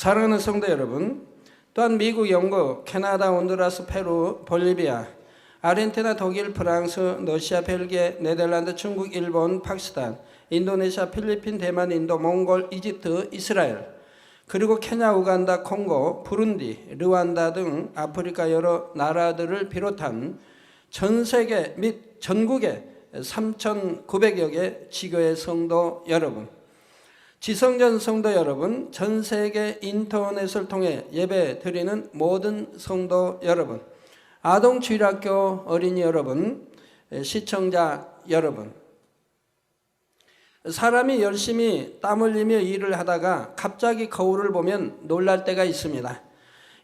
사랑하는 성도 여러분, 또한 미국, 영국, 캐나다, 온두라스, 페루, 볼리비아, 아르헨티나, 독일, 프랑스, 러시아, 벨기에, 네덜란드, 중국, 일본, 파키스탄, 인도네시아, 필리핀, 대만, 인도, 몽골, 이집트, 이스라엘, 그리고 케냐, 우간다, 콩고, 부룬디, 르완다 등 아프리카 여러 나라들을 비롯한 전 세계 및 전국의 3,900여 개 지교의 성도 여러분, 지성전 성도 여러분, 전 세계 인터넷을 통해 예배 드리는 모든 성도 여러분, 아동주일학교 어린이 여러분, 시청자 여러분, 사람이 열심히 땀 흘리며 일을 하다가 갑자기 거울을 보면 놀랄 때가 있습니다.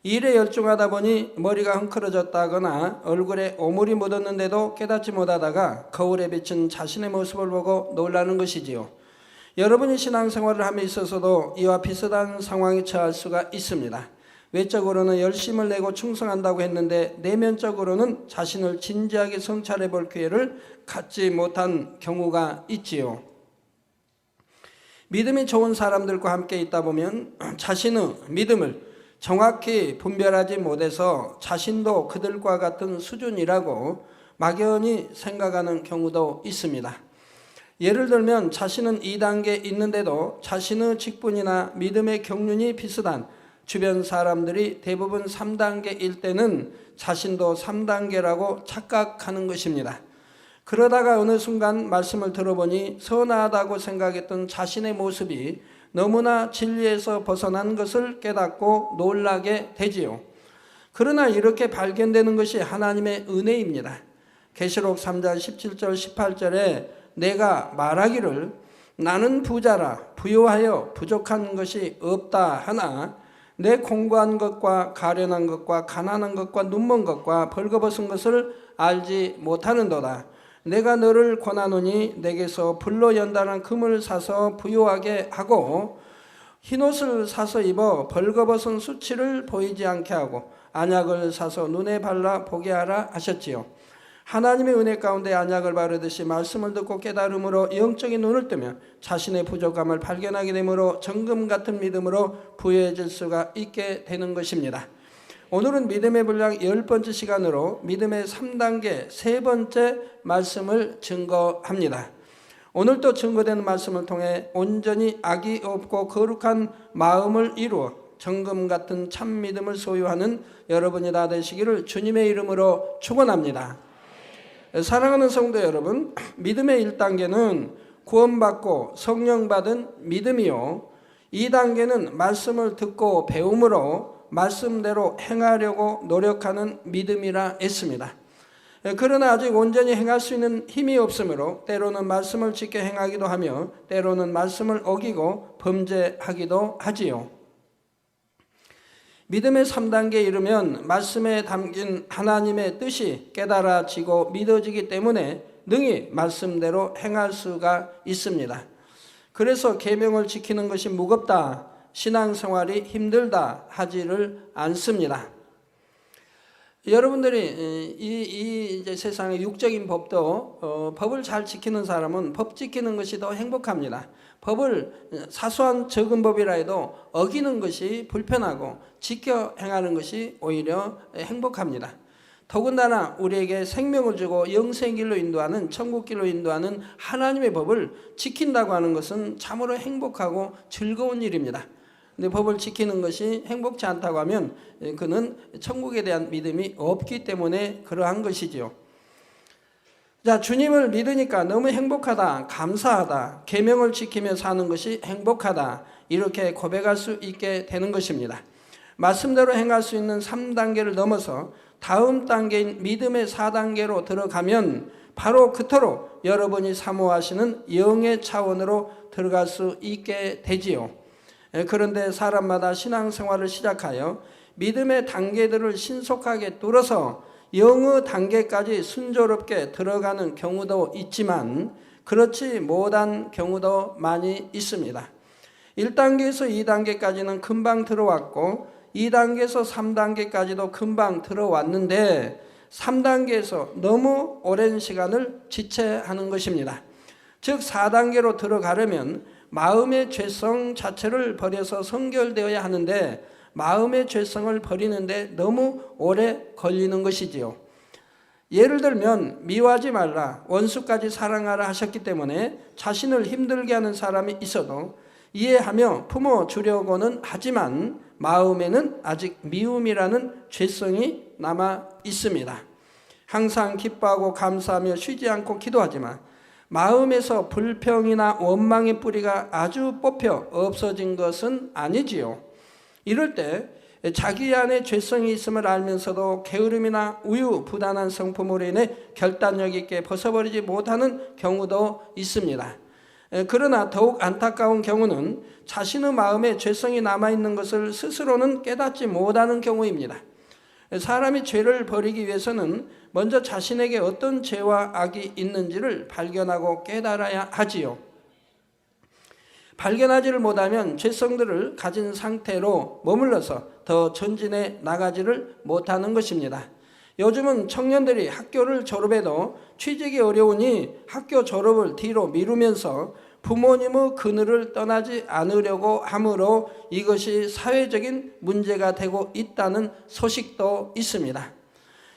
일에 열중하다 보니 머리가 헝클어졌다거나 얼굴에 오물이 묻었는데도 깨닫지 못하다가 거울에 비친 자신의 모습을 보고 놀라는 것이지요. 여러분이 신앙생활을 함에 있어서도 이와 비슷한 상황에 처할 수가 있습니다. 외적으로는 열심을 내고 충성한다고 했는데 내면적으로는 자신을 진지하게 성찰해 볼 기회를 갖지 못한 경우가 있지요. 믿음이 좋은 사람들과 함께 있다 보면 자신의 믿음을 정확히 분별하지 못해서 자신도 그들과 같은 수준이라고 막연히 생각하는 경우도 있습니다. 예를 들면 자신은 2단계에 있는데도 자신의 직분이나 믿음의 경륜이 비슷한 주변 사람들이 대부분 3단계일 때는 자신도 3단계라고 착각하는 것입니다. 그러다가 어느 순간 말씀을 들어보니 선하다고 생각했던 자신의 모습이 너무나 진리에서 벗어난 것을 깨닫고 놀라게 되지요. 그러나 이렇게 발견되는 것이 하나님의 은혜입니다. 계시록 3장 17절 18절에 내가 말하기를 나는 부자라 부요하여 부족한 것이 없다 하나 내 공고한 것과 가련한 것과 가난한 것과 눈먼 것과 벌거벗은 것을 알지 못하는도다. 내가 너를 권하노니 내게서 불로 연단한 금을 사서 부요하게 하고 흰옷을 사서 입어 벌거벗은 수치를 보이지 않게 하고 안약을 사서 눈에 발라 보게 하라 하셨지요. 하나님의 은혜 가운데 안약을 바르듯이 말씀을 듣고 깨달음으로 영적인 눈을 뜨면 자신의 부족함을 발견하게 되므로 정금 같은 믿음으로 부유해질 수가 있게 되는 것입니다. 오늘은 믿음의 분량 10번째 시간으로 믿음의 3단계 3번째 말씀을 증거합니다. 오늘 또 증거되는 말씀을 통해 온전히 악이 없고 거룩한 마음을 이루어 정금 같은 참 믿음을 소유하는 여러분이 다 되시기를 주님의 이름으로 축원합니다. 사랑하는 성도 여러분, 믿음의 1단계는 구원받고 성령 받은 믿음이요, 2단계는 말씀을 듣고 배움으로 말씀대로 행하려고 노력하는 믿음이라 했습니다. 그러나 아직 온전히 행할 수 있는 힘이 없으므로 때로는 말씀을 지켜 행하기도 하며 때로는 말씀을 어기고 범죄하기도 하지요. 믿음의 3단계에 이르면 말씀에 담긴 하나님의 뜻이 깨달아지고 믿어지기 때문에 능히 말씀대로 행할 수가 있습니다. 그래서 계명을 지키는 것이 무겁다, 신앙생활이 힘들다 하지를 않습니다. 여러분들이 이제 세상의 육적인 법도 법을 잘 지키는 사람은 법 지키는 것이 더 행복합니다. 법을 사소한 적은 법이라 해도 어기는 것이 불편하고 지켜 행하는 것이 오히려 행복합니다. 더군다나 우리에게 생명을 주고 영생길로 인도하는 천국길로 인도하는 하나님의 법을 지킨다고 하는 것은 참으로 행복하고 즐거운 일입니다. 근데 법을 지키는 것이 행복치 않다고 하면 그는 천국에 대한 믿음이 없기 때문에 그러한 것이지요. 자, 주님을 믿으니까 너무 행복하다, 감사하다, 계명을 지키며 사는 것이 행복하다, 이렇게 고백할 수 있게 되는 것입니다. 말씀대로 행할 수 있는 3단계를 넘어서 다음 단계인 믿음의 4단계로 들어가면 바로 그토록 여러분이 사모하시는 영의 차원으로 들어갈 수 있게 되지요. 그런데 사람마다 신앙생활을 시작하여 믿음의 단계들을 신속하게 뚫어서 영의 단계까지 순조롭게 들어가는 경우도 있지만 그렇지 못한 경우도 많이 있습니다. 1단계에서 2단계까지는 금방 들어왔고 2단계에서 3단계까지도 금방 들어왔는데 3단계에서 너무 오랜 시간을 지체하는 것입니다. 즉 4단계로 들어가려면 마음의 죄성 자체를 버려서 성결되어야 하는데 마음의 죄성을 버리는데 너무 오래 걸리는 것이지요. 예를 들면 미워하지 말라, 원수까지 사랑하라 하셨기 때문에 자신을 힘들게 하는 사람이 있어도 이해하며 품어주려고는 하지만 마음에는 아직 미움이라는 죄성이 남아 있습니다. 항상 기뻐하고 감사하며 쉬지 않고 기도하지만 마음에서 불평이나 원망의 뿌리가 아주 뽑혀 없어진 것은 아니지요. 이럴 때 자기 안에 죄성이 있음을 알면서도 게으름이나 우유부단한 성품으로 인해 결단력 있게 벗어버리지 못하는 경우도 있습니다. 그러나 더욱 안타까운 경우는 자신의 마음에 죄성이 남아있는 것을 스스로는 깨닫지 못하는 경우입니다. 사람이 죄를 버리기 위해서는 먼저 자신에게 어떤 죄와 악이 있는지를 발견하고 깨달아야 하지요. 발견하지를 못하면 죄성들을 가진 상태로 머물러서 더 전진해 나가지를 못하는 것입니다. 요즘은 청년들이 학교를 졸업해도 취직이 어려우니 학교 졸업을 뒤로 미루면서 부모님의 그늘을 떠나지 않으려고 하므로 이것이 사회적인 문제가 되고 있다는 소식도 있습니다.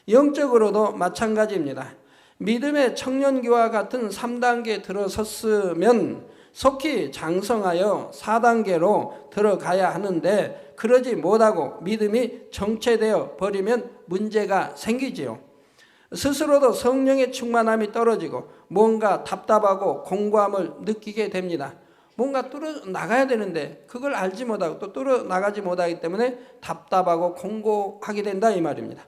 영적으로도 마찬가지입니다. 믿음의 청년기와 같은 3단계에 들어섰으면 속히 장성하여 4단계로 들어가야 하는데 그러지 못하고 믿음이 정체되어 버리면 문제가 생기지요. 스스로도 성령의 충만함이 떨어지고 뭔가 답답하고 공고함을 느끼게 됩니다. 뭔가 뚫어 나가야 되는데 그걸 알지 못하고 또 뚫어 나가지 못하기 때문에 답답하고 공고하게 된다 이 말입니다.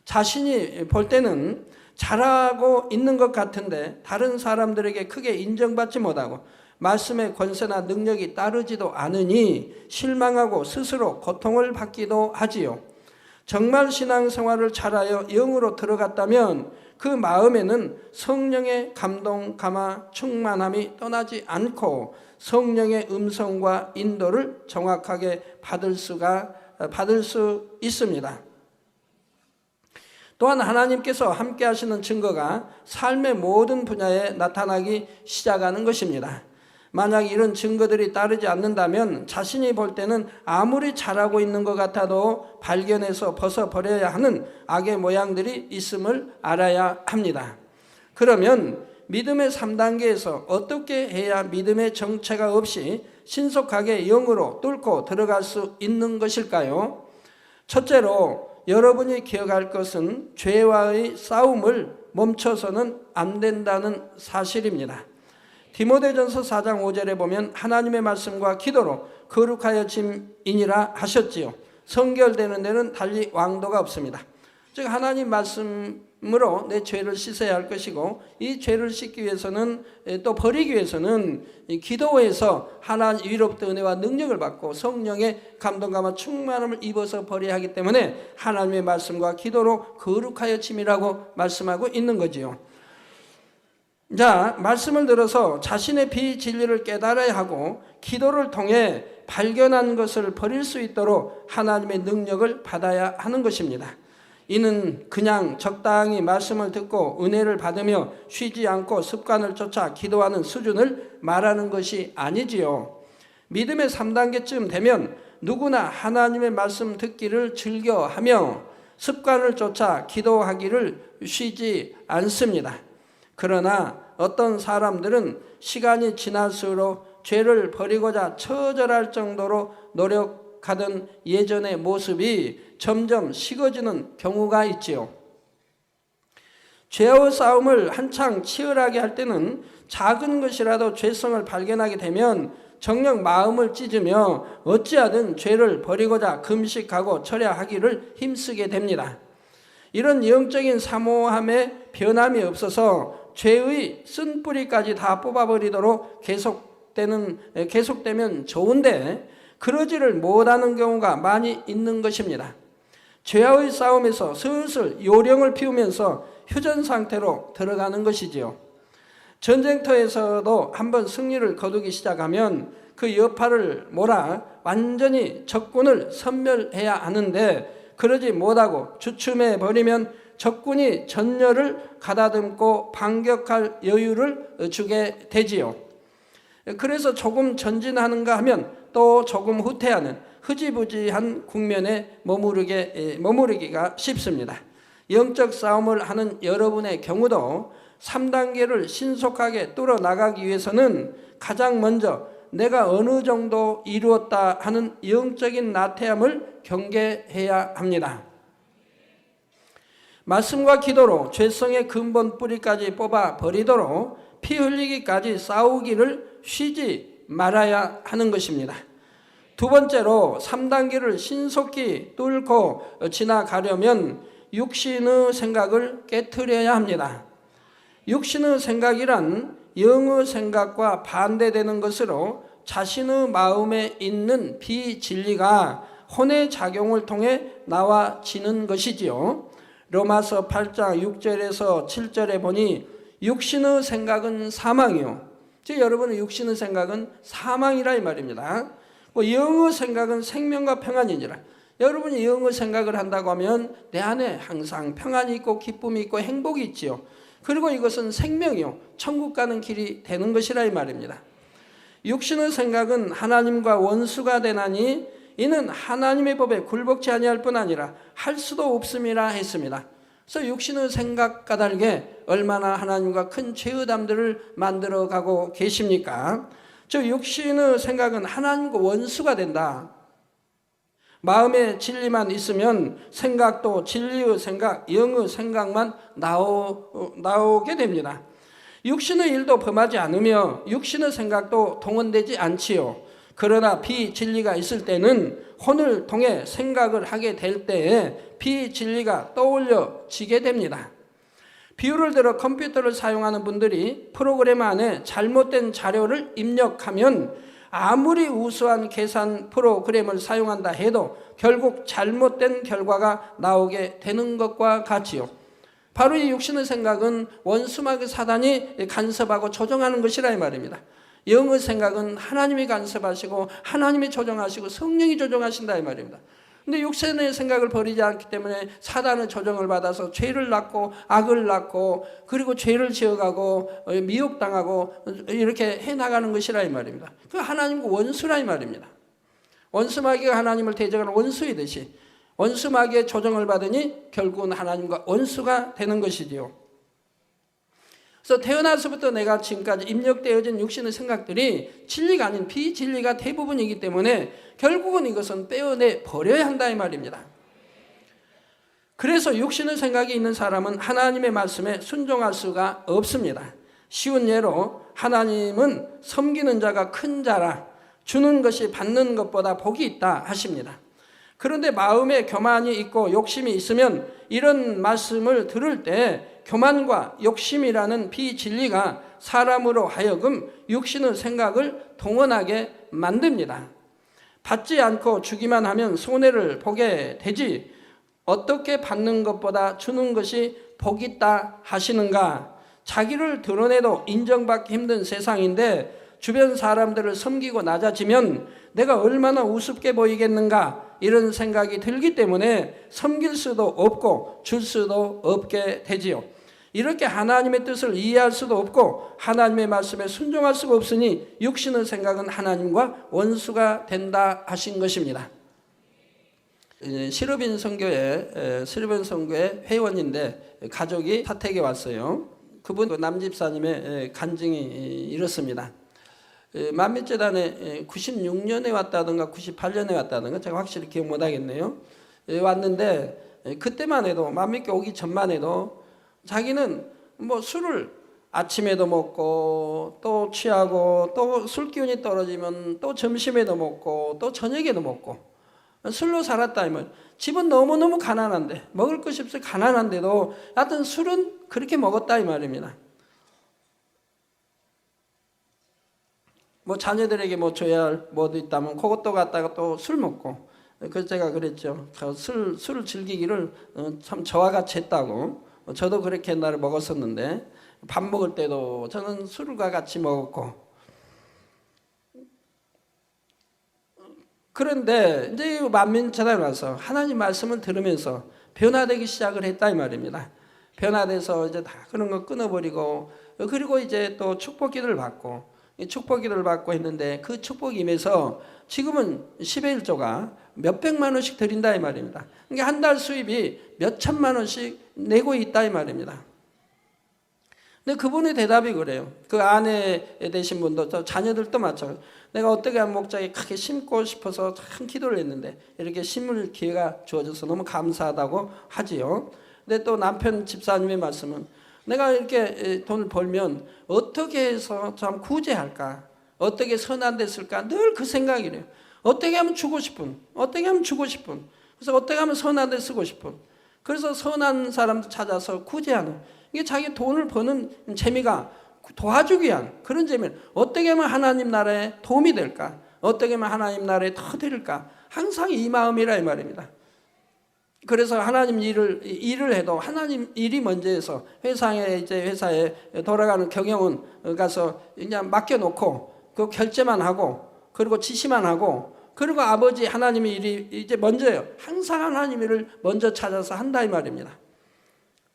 자신이 볼 때는 잘하고 있는 것 같은데 다른 사람들에게 크게 인정받지 못하고 말씀의 권세나 능력이 따르지도 않으니 실망하고 스스로 고통을 받기도 하지요. 정말 신앙생활을 잘하여 영으로 들어갔다면 그 마음에는 성령의 감동, 감화, 충만함이 떠나지 않고 성령의 음성과 인도를 정확하게 받을 수 있습니다. 또한 하나님께서 함께 하시는 증거가 삶의 모든 분야에 나타나기 시작하는 것입니다. 만약 이런 증거들이 따르지 않는다면 자신이 볼 때는 아무리 잘하고 있는 것 같아도 발견해서 벗어버려야 하는 악의 모양들이 있음을 알아야 합니다. 그러면 믿음의 3단계에서 어떻게 해야 믿음의 정체가 없이 신속하게 영으로 뚫고 들어갈 수 있는 것일까요? 첫째로 여러분이 기억할 것은 죄와의 싸움을 멈춰서는 안 된다는 사실입니다. 디모데전서 4장 5절에 보면 하나님의 말씀과 기도로 거룩하여 짐이니라 하셨지요. 성결되는 데는 달리 왕도가 없습니다. 즉 하나님 말씀으로 내 죄를 씻어야 할 것이고 이 죄를 씻기 위해서는 또 버리기 위해서는 기도에서 하나님으로부터 은혜와 능력을 받고 성령의 감동감과 충만함을 입어서 버려야 하기 때문에 하나님의 말씀과 기도로 거룩하여 짐이라고 말씀하고 있는 거지요. 자, 말씀을 들어서 자신의 비진리를 깨달아야 하고 기도를 통해 발견한 것을 버릴 수 있도록 하나님의 능력을 받아야 하는 것입니다. 이는 그냥 적당히 말씀을 듣고 은혜를 받으며 쉬지 않고 습관을 쫓아 기도하는 수준을 말하는 것이 아니지요. 믿음의 3단계쯤 되면 누구나 하나님의 말씀 듣기를 즐겨하며 습관을 쫓아 기도하기를 쉬지 않습니다. 그러나 어떤 사람들은 시간이 지날수록 죄를 버리고자 처절할 정도로 노력하던 예전의 모습이 점점 식어지는 경우가 있지요. 죄와 싸움을 한창 치열하게 할 때는 작은 것이라도 죄성을 발견하게 되면 정녕 마음을 찢으며 어찌하든 죄를 버리고자 금식하고 철야하기를 힘쓰게 됩니다. 이런 영적인 사모함에 변함이 없어서 죄의 쓴뿌리까지 다 뽑아버리도록 계속되면 좋은데 그러지를 못하는 경우가 많이 있는 것입니다. 죄와의 싸움에서 슬슬 요령을 피우면서 휴전 상태로 들어가는 것이지요. 전쟁터에서도 한번 승리를 거두기 시작하면 그 여파를 몰아 완전히 적군을 섬멸해야 하는데 그러지 못하고 주춤해 버리면 적군이 전열을 가다듬고 반격할 여유를 주게 되지요. 그래서 조금 전진하는가 하면 또 조금 후퇴하는 흐지부지한 국면에 머무르기가 쉽습니다. 영적 싸움을 하는 여러분의 경우도 3단계를 신속하게 뚫어나가기 위해서는 가장 먼저 내가 어느 정도 이루었다 하는 영적인 나태함을 경계해야 합니다. 말씀과 기도로 죄성의 근본 뿌리까지 뽑아 버리도록 피 흘리기까지 싸우기를 쉬지 말아야 하는 것입니다. 두 번째로 3단계를 신속히 뚫고 지나가려면 육신의 생각을 깨트려야 합니다. 육신의 생각이란 영의 생각과 반대되는 것으로 자신의 마음에 있는 비진리가 혼의 작용을 통해 나와지는 것이지요. 로마서 8장 6절에서 7절에 보니 육신의 생각은 사망이요. 즉 여러분의 육신의 생각은 사망이라 이 말입니다. 영의 생각은 생명과 평안이니라. 여러분이 영의 생각을 한다고 하면 내 안에 항상 평안이 있고 기쁨이 있고 행복이 있지요. 그리고 이것은 생명이요, 천국 가는 길이 되는 것이라 이 말입니다. 육신의 생각은 하나님과 원수가 되나니 이는 하나님의 법에 굴복치 아니할 뿐 아니라 할 수도 없음이라 했습니다. 그래서 육신의 생각 까닭에 얼마나 하나님과 큰 죄의담들을 만들어가고 계십니까? 즉 육신의 생각은 하나님과 원수가 된다. 마음에 진리만 있으면 생각도 진리의 생각, 영의 생각만 나오게 됩니다. 육신의 일도 범하지 않으며 육신의 생각도 동원되지 않지요. 그러나 비진리가 있을 때는 혼을 통해 생각을 하게 될 때에 비진리가 떠올려지게 됩니다. 비유를 들어 컴퓨터를 사용하는 분들이 프로그램 안에 잘못된 자료를 입력하면 아무리 우수한 계산 프로그램을 사용한다 해도 결국 잘못된 결과가 나오게 되는 것과 같지요. 바로 이 육신의 생각은 원수마귀 사단이 간섭하고 조정하는 것이라 이 말입니다. 영의 생각은 하나님이 간섭하시고 하나님이 조정하시고 성령이 조정하신다 이 말입니다. 근데 육신의 생각을 버리지 않기 때문에 사단의 조정을 받아서 죄를 낳고 악을 낳고 그리고 죄를 지어가고 미혹당하고 이렇게 해나가는 것이라 이 말입니다. 그 하나님과 원수라 이 말입니다. 원수마귀가 하나님을 대적하는 원수이듯이 원수마귀의 조정을 받으니 결국은 하나님과 원수가 되는 것이지요. 그래서 태어나서부터 내가 지금까지 입력되어진 육신의 생각들이 진리가 아닌 비진리가 대부분이기 때문에 결국은 이것은 빼어내 버려야 한다 이 말입니다. 그래서 육신의 생각이 있는 사람은 하나님의 말씀에 순종할 수가 없습니다. 쉬운 예로 하나님은 섬기는 자가 큰 자라 주는 것이 받는 것보다 복이 있다 하십니다. 그런데 마음에 교만이 있고 욕심이 있으면 이런 말씀을 들을 때 교만과 욕심이라는 비진리가 사람으로 하여금 육신의 생각을 동원하게 만듭니다. 받지 않고 주기만 하면 손해를 보게 되지 어떻게 받는 것보다 주는 것이 복이 있다 하시는가? 자기를 드러내도 인정받기 힘든 세상인데 주변 사람들을 섬기고 낮아지면 내가 얼마나 우습게 보이겠는가 이런 생각이 들기 때문에 섬길 수도 없고 줄 수도 없게 되지요. 이렇게 하나님의 뜻을 이해할 수도 없고 하나님의 말씀에 순종할 수가 없으니 육신의 생각은 하나님과 원수가 된다 하신 것입니다. 시르빈 선교회 회원인데 가족이 사택에 왔어요. 그분 남집사님의 간증이 이렇습니다. 만민재단에 96년에 왔다든가 98년에 왔다든가 제가 확실히 기억 못하겠네요. 왔는데 그때만 해도 만민교 오기 전만 해도 자기는 뭐 술을 아침에도 먹고 또 취하고 또 술 기운이 떨어지면 또 점심에도 먹고 또 저녁에도 먹고 술로 살았다 하면 집은 너무너무 가난한데 먹을 것이 없어 가난한데도 하여튼 술은 그렇게 먹었다 이 말입니다. 뭐 자녀들에게 뭐 줘야 할 뭐도 있다면 그것도 갖다가 또 술 먹고 그래서 제가 그랬죠. 술을 즐기기를 참 저와 같이 했다고. 저도 그렇게 옛날에 먹었었는데 밥 먹을 때도 저는 술과 같이 먹었고 그런데 이제 만민재단에 와서 하나님 말씀을 들으면서 변화되기 시작을 했다 이 말입니다. 변화돼서 이제 다 그런 거 끊어버리고 그리고 이제 또 축복 기도를 받고 축복기도를 받고 했는데 그 축복이 임해서 지금은 10의 1조가 몇백만 원씩 드린다 이 말입니다. 그러니까 한 달 수입이 몇천만 원씩 내고 있다 이 말입니다. 근데 그분의 대답이 그래요. 그 아내 되신 분도 저 자녀들도 마찬가지. 내가 어떻게 하면 목장에 크게 심고 싶어서 참 기도를 했는데 이렇게 심을 기회가 주어져서 너무 감사하다고 하지요. 근데 또 남편 집사님의 말씀은 내가 이렇게 돈을 벌면 어떻게 해서 참 구제할까? 어떻게 선한 데 쓸까? 늘 그 생각이래요. 어떻게 하면 주고 싶은, 어떻게 하면 주고 싶은, 그래서 어떻게 하면 선한 데 쓰고 싶은, 그래서 선한 사람들 찾아서 구제하는, 이게 자기 돈을 버는 재미가 도와주기 위한 그런 재미를 어떻게 하면 하나님 나라에 도움이 될까? 어떻게 하면 하나님 나라에 더 드릴까? 항상 이 마음이라 이 말입니다. 그래서 하나님 일을 해도 하나님 일이 먼저 해서 회사에 돌아가는 경영은 가서 그냥 맡겨놓고 그 결제만 하고 그리고 지시만 하고 그리고 아버지 하나님의 일이 이제 먼저예요. 항상 하나님 일을 먼저 찾아서 한다 이 말입니다.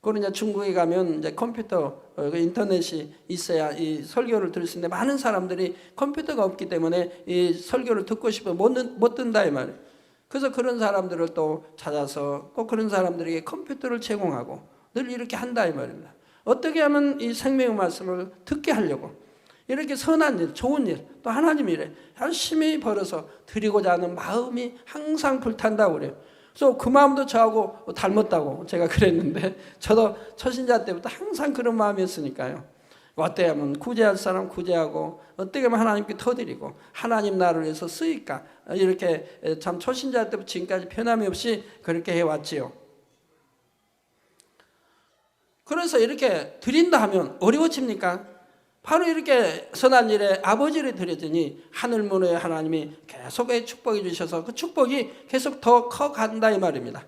그리고 이제 중국에 가면 이제 컴퓨터, 인터넷이 있어야 이 설교를 들을 수 있는데 많은 사람들이 컴퓨터가 없기 때문에 이 설교를 듣고 싶어 못 듣는다 이 말이에요. 그래서 그런 사람들을 또 찾아서 또 그런 사람들에게 컴퓨터를 제공하고 늘 이렇게 한다 이 말입니다. 어떻게 하면 이 생명의 말씀을 듣게 하려고 이렇게 선한 일, 좋은 일, 또 하나님 일에 열심히 벌어서 드리고자 하는 마음이 항상 불탄다고 그래요. 그래서 그 마음도 저하고 닮았다고 제가 그랬는데 저도 초신자 때부터 항상 그런 마음이었으니까요. 어떻게 하면 구제할 사람 구제하고 어떻게 하면 하나님께 터드리고 하나님 나라를 위해서 쓰일까 이렇게 참 초신자 때부터 지금까지 변함이 없이 그렇게 해왔지요. 그래서 이렇게 드린다 하면 어려워집니까? 바로 이렇게 선한 일에 아버지를 드렸더니 하늘문에 하나님이 계속 축복해 주셔서 그 축복이 계속 더 커간다 이 말입니다.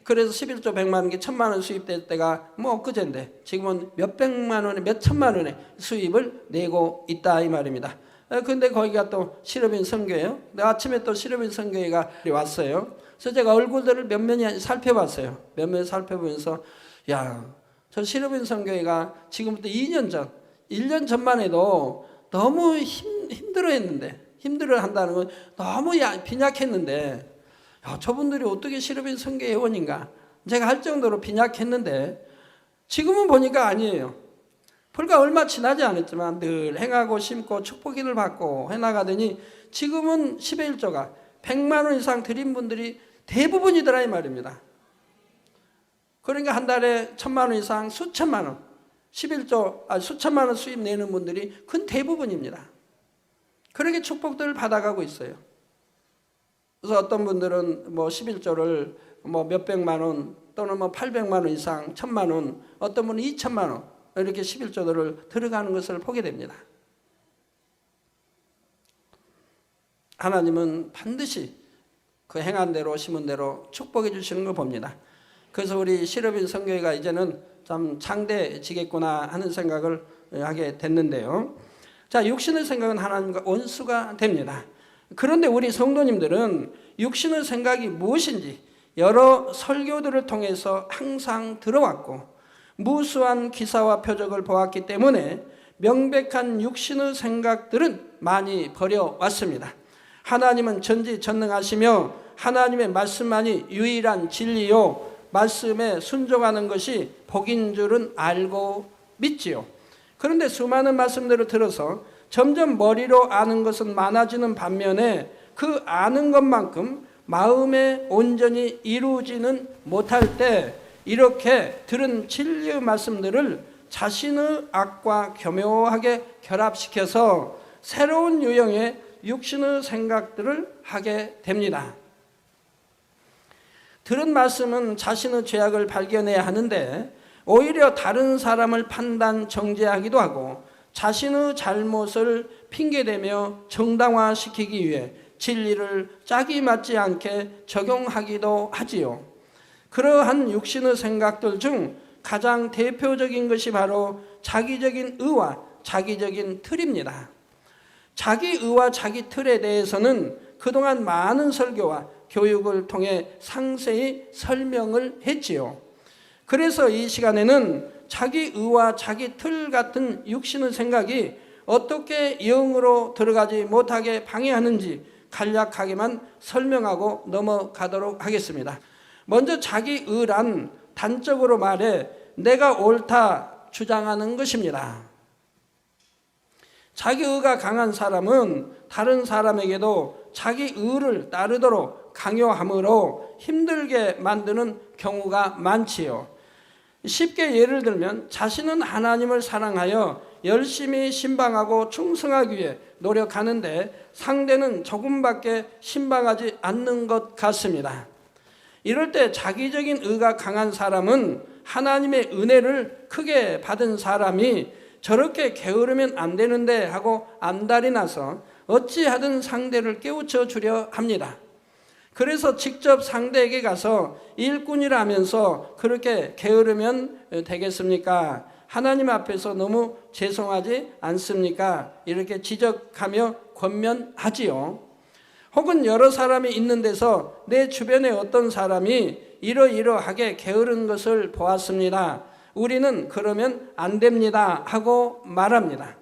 그래서 11조 100만 원께 1000만 원 수입될 때가 뭐 엊그제인데 지금은 몇백만 원에 몇천만 원의 수입을 내고 있다 이 말입니다. 근데 거기가 또 시러빈 선교예요. 아침에 또 시러빈 선교회가 왔어요. 그래서 제가 얼굴들을 몇몇이 살펴봤어요. 몇몇 살펴보면서 야, 저 시러빈 선교회가 지금부터 2년 전 1년 전만 해도 너무 힘들어했는데 힘들어한다는 건 너무 빈약했는데 저분들이 어떻게 시러빈 선교 회원인가 제가 할 정도로 빈약했는데 지금은 보니까 아니에요. 불과 얼마 지나지 않았지만 늘 행하고 심고 축복기를 받고 해나가더니 지금은 10의 1조가 100만 원 이상 드린 분들이 대부분이더라 이 말입니다. 그러니까 한 달에 1000만 원 이상 수천만 원 11조, 수천만 원 수입 내는 분들이 큰 대부분입니다. 그렇게 축복들을 받아가고 있어요. 그래서 어떤 분들은 뭐 11조를 뭐 몇백만 원 또는 뭐 800만 원 이상, 1000만 원, 어떤 분은 2000만 원 이렇게 11조들을 들어가는 것을 보게 됩니다. 하나님은 반드시 그 행한 대로 심은 대로 축복해 주시는 걸 봅니다. 그래서 우리 시러빈 선교회가 이제는 참 장대지겠구나 하는 생각을 하게 됐는데요. 자, 육신의 생각은 하나님과 원수가 됩니다. 그런데 우리 성도님들은 육신의 생각이 무엇인지 여러 설교들을 통해서 항상 들어왔고 무수한 기사와 표적을 보았기 때문에 명백한 육신의 생각들은 많이 버려왔습니다. 하나님은 전지전능하시며 하나님의 말씀만이 유일한 진리요 말씀에 순종하는 것이 복인 줄은 알고 믿지요. 그런데 수많은 말씀들을 들어서 점점 머리로 아는 것은 많아지는 반면에 그 아는 것만큼 마음에 온전히 이루어지는 못할 때 이렇게 들은 진리의 말씀들을 자신의 악과 교묘하게 결합시켜서 새로운 유형의 육신의 생각들을 하게 됩니다. 들은 말씀은 자신의 죄악을 발견해야 하는데 오히려 다른 사람을 판단 정죄하기도 하고 자신의 잘못을 핑계대며 정당화시키기 위해 진리를 짝이 맞지 않게 적용하기도 하지요. 그러한 육신의 생각들 중 가장 대표적인 것이 바로 자기적인 의와 자기적인 틀입니다. 자기 의와 자기 틀에 대해서는 그동안 많은 설교와 교육을 통해 상세히 설명을 했지요. 그래서 이 시간에는 자기 의와 자기 틀 같은 육신의 생각이 어떻게 영으로 들어가지 못하게 방해하는지 간략하게만 설명하고 넘어가도록 하겠습니다. 먼저 자기 의란 단적으로 말해 내가 옳다 주장하는 것입니다. 자기 의가 강한 사람은 다른 사람에게도 자기 의를 따르도록 강요함으로 힘들게 만드는 경우가 많지요. 쉽게 예를 들면 자신은 하나님을 사랑하여 열심히 신방하고 충성하기 위해 노력하는데 상대는 조금밖에 신방하지 않는 것 같습니다. 이럴 때 자기적인 의가 강한 사람은 하나님의 은혜를 크게 받은 사람이 저렇게 게으르면 안 되는데 하고 안달이 나서 어찌하든 상대를 깨우쳐 주려 합니다. 그래서 직접 상대에게 가서 일꾼이라면서 그렇게 게으르면 되겠습니까? 하나님 앞에서 너무 죄송하지 않습니까? 이렇게 지적하며 권면하지요. 혹은 여러 사람이 있는 데서 내 주변에 어떤 사람이 이러이러하게 게으른 것을 보았습니다. 우리는 그러면 안 됩니다 하고 말합니다.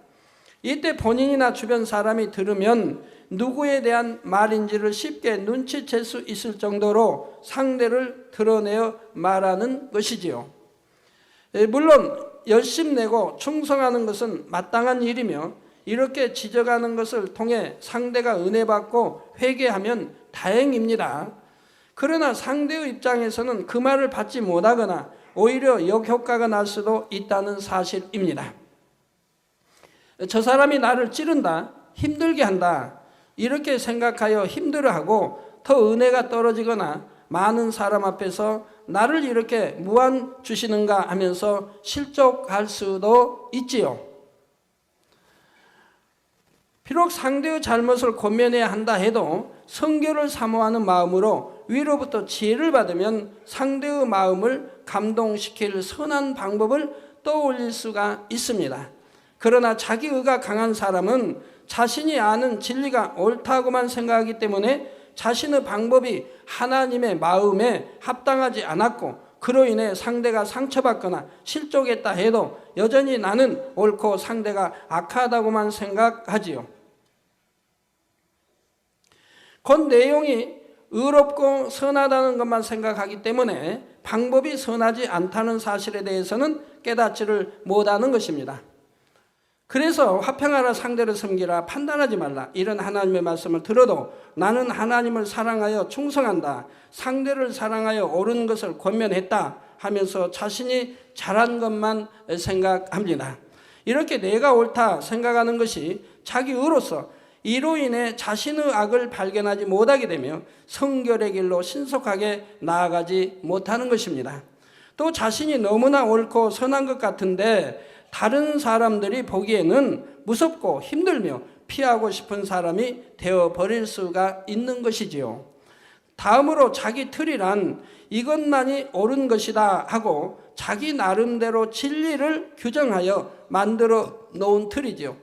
이때 본인이나 주변 사람이 들으면 누구에 대한 말인지를 쉽게 눈치챌 수 있을 정도로 상대를 드러내어 말하는 것이지요. 물론 열심내고 충성하는 것은 마땅한 일이며 이렇게 지적하는 것을 통해 상대가 은혜받고 회개하면 다행입니다. 그러나 상대의 입장에서는 그 말을 받지 못하거나 오히려 역효과가 날 수도 있다는 사실입니다. 저 사람이 나를 찌른다, 힘들게 한다 이렇게 생각하여 힘들어하고 더 은혜가 떨어지거나 많은 사람 앞에서 나를 이렇게 무한 주시는가 하면서 실족할 수도 있지요. 비록 상대의 잘못을 권면해야 한다 해도 성결을 사모하는 마음으로 위로부터 지혜를 받으면 상대의 마음을 감동시킬 선한 방법을 떠올릴 수가 있습니다. 그러나 자기 의가 강한 사람은 자신이 아는 진리가 옳다고만 생각하기 때문에 자신의 방법이 하나님의 마음에 합당하지 않았고 그로 인해 상대가 상처받거나 실족했다 해도 여전히 나는 옳고 상대가 악하다고만 생각하지요. 그 내용이 의롭고 선하다는 것만 생각하기 때문에 방법이 선하지 않다는 사실에 대해서는 깨닫지를 못하는 것입니다. 그래서 화평하라 상대를 섬기라 판단하지 말라 이런 하나님의 말씀을 들어도 나는 하나님을 사랑하여 충성한다 상대를 사랑하여 옳은 것을 권면했다 하면서 자신이 잘한 것만 생각합니다. 이렇게 내가 옳다 생각하는 것이 자기 의로서 이로 인해 자신의 악을 발견하지 못하게 되며 성결의 길로 신속하게 나아가지 못하는 것입니다. 또 자신이 너무나 옳고 선한 것 같은데 다른 사람들이 보기에는 무섭고 힘들며 피하고 싶은 사람이 되어버릴 수가 있는 것이지요. 다음으로 자기 틀이란 이것만이 옳은 것이다 하고 자기 나름대로 진리를 규정하여 만들어 놓은 틀이지요.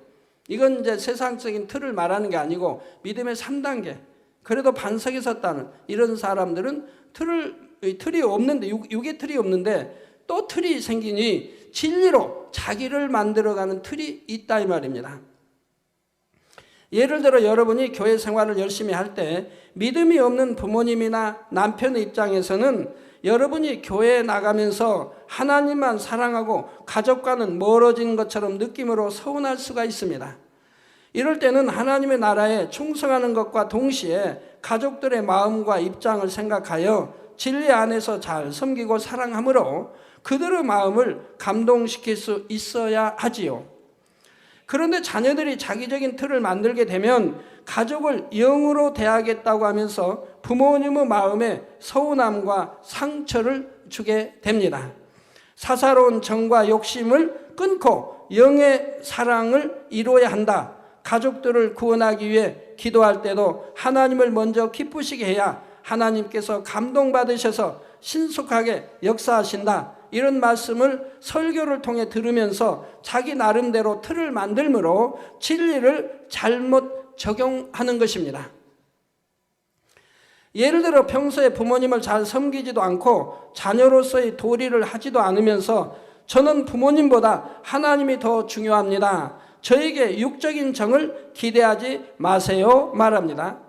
이건 이제 세상적인 틀을 말하는 게 아니고 믿음의 3단계 그래도 반석에 섰다는 이런 사람들은 틀이 없는데 육의 틀이 없는데 또 틀이 생기니 진리로 자기를 만들어가는 틀이 있다 이 말입니다. 예를 들어 여러분이 교회 생활을 열심히 할 때 믿음이 없는 부모님이나 남편의 입장에서는 여러분이 교회에 나가면서 하나님만 사랑하고 가족과는 멀어진 것처럼 느낌으로 서운할 수가 있습니다. 이럴 때는 하나님의 나라에 충성하는 것과 동시에 가족들의 마음과 입장을 생각하여 진리 안에서 잘 섬기고 사랑함으로 그들의 마음을 감동시킬 수 있어야 하지요. 그런데 자녀들이 자기적인 틀을 만들게 되면 가족을 영으로 대하겠다고 하면서 부모님의 마음에 서운함과 상처를 주게 됩니다. 사사로운 정과 욕심을 끊고 영의 사랑을 이루어야 한다. 가족들을 구원하기 위해 기도할 때도 하나님을 먼저 기쁘시게 해야 하나님께서 감동받으셔서 신속하게 역사하신다. 이런 말씀을 설교를 통해 들으면서 자기 나름대로 틀을 만들므로 진리를 잘못 적용하는 것입니다. 예를 들어 평소에 부모님을 잘 섬기지도 않고 자녀로서의 도리를 하지도 않으면서 저는 부모님보다 하나님이 더 중요합니다. 저에게 육적인 정을 기대하지 마세요 말합니다.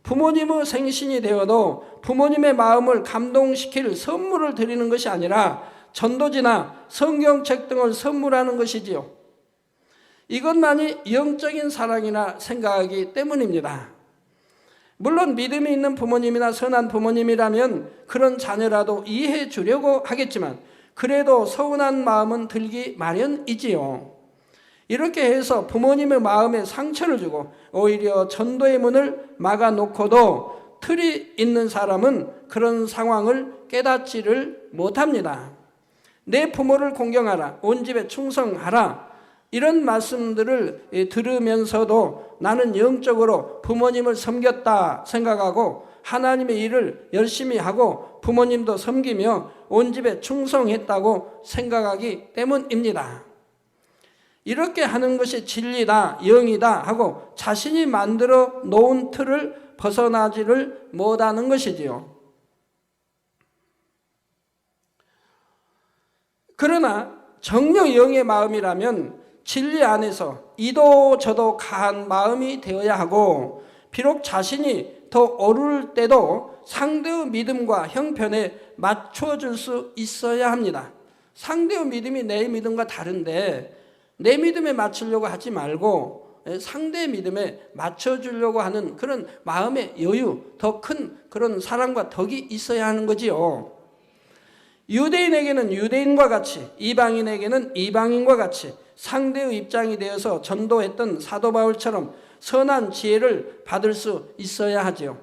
부모님의 생신이 되어도 부모님의 마음을 감동시킬 선물을 드리는 것이 아니라 전도지나 성경책 등을 선물하는 것이지요. 이것만이 영적인 사랑이라 생각하기 때문입니다. 물론 믿음이 있는 부모님이나 선한 부모님이라면 그런 자녀라도 이해해 주려고 하겠지만 그래도 서운한 마음은 들기 마련이지요. 이렇게 해서 부모님의 마음에 상처를 주고 오히려 전도의 문을 막아놓고도 틀이 있는 사람은 그런 상황을 깨닫지를 못합니다. 내 부모를 공경하라, 온 집에 충성하라, 이런 말씀들을 들으면서도 나는 영적으로 부모님을 섬겼다 생각하고 하나님의 일을 열심히 하고 부모님도 섬기며 온 집에 충성했다고 생각하기 때문입니다. 이렇게 하는 것이 진리다, 영이다 하고 자신이 만들어 놓은 틀을 벗어나지를 못하는 것이지요. 그러나 정녕 영의 마음이라면 진리 안에서 이도 저도 가한 마음이 되어야 하고 비록 자신이 더 어려울 때도 상대의 믿음과 형편에 맞춰줄 수 있어야 합니다. 상대의 믿음이 내 믿음과 다른데 내 믿음에 맞추려고 하지 말고 상대의 믿음에 맞춰주려고 하는 그런 마음의 여유, 더 큰 그런 사랑과 덕이 있어야 하는 거지요. 유대인에게는 유대인과 같이, 이방인에게는 이방인과 같이 상대의 입장이 되어서 전도했던 사도 바울처럼 선한 지혜를 받을 수 있어야 하지요.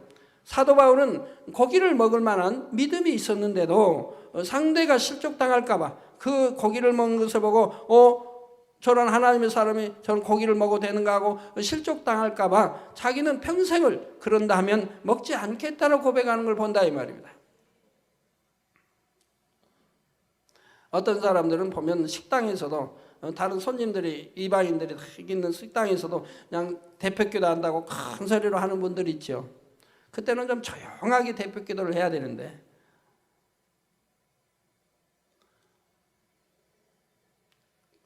사도 바울은 고기를 먹을 만한 믿음이 있었는데도 상대가 실족당할까 봐 그 고기를 먹는 것을 보고 저런 하나님의 사람이 저런 고기를 먹어도 되는가 하고 실족당할까 봐 자기는 평생을 그런다 하면 먹지 않겠다고 고백하는 걸 본다 이 말입니다. 어떤 사람들은 보면 식당에서도 다른 손님들이 이방인들이 있는 식당에서도 그냥 대표기도 한다고 큰 소리로 하는 분들이 있죠. 그때는 좀 조용하게 대표기도를 해야 되는데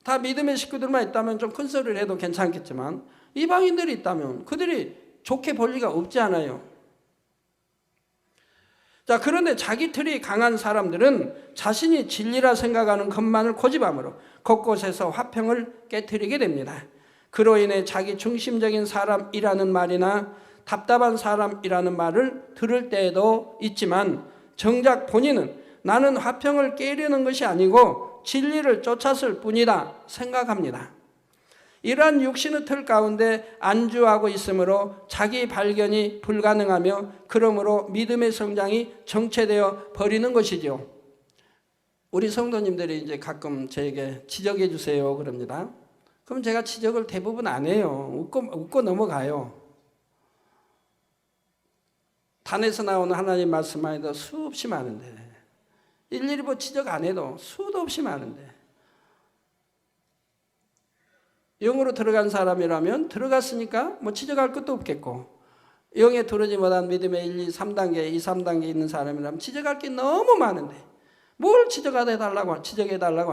다 믿음의 식구들만 있다면 좀 큰 소리를 해도 괜찮겠지만 이방인들이 있다면 그들이 좋게 볼 리가 없지 않아요. 자, 그런데 자기 틀이 강한 사람들은 자신이 진리라 생각하는 것만을 고집함으로 곳곳에서 화평을 깨트리게 됩니다. 그로 인해 자기 중심적인 사람이라는 말이나 답답한 사람이라는 말을 들을 때도 있지만 정작 본인은 나는 화평을 깨려는 것이 아니고 진리를 쫓았을 뿐이다 생각합니다. 이러한 육신의 틀 가운데 안주하고 있으므로 자기 발견이 불가능하며 그러므로 믿음의 성장이 정체되어 버리는 것이죠. 우리 성도님들이 이제 가끔 저에게 지적해 주세요 그럽니다. 그럼 제가 지적을 대부분 안 해요. 웃고 넘어가요. 단에서 나오는 하나님 말씀만 해도 수없이 많은데 일일이 뭐 지적 안 해도 수도 없이 많은데 영으로 들어간 사람이라면 들어갔으니까 뭐 지적할 것도 없겠고 영에 들어오지 못한 믿음의 1, 2, 3단계, 2, 3단계 있는 사람이라면 지적할 게 너무 많은데 뭘 지적해달라고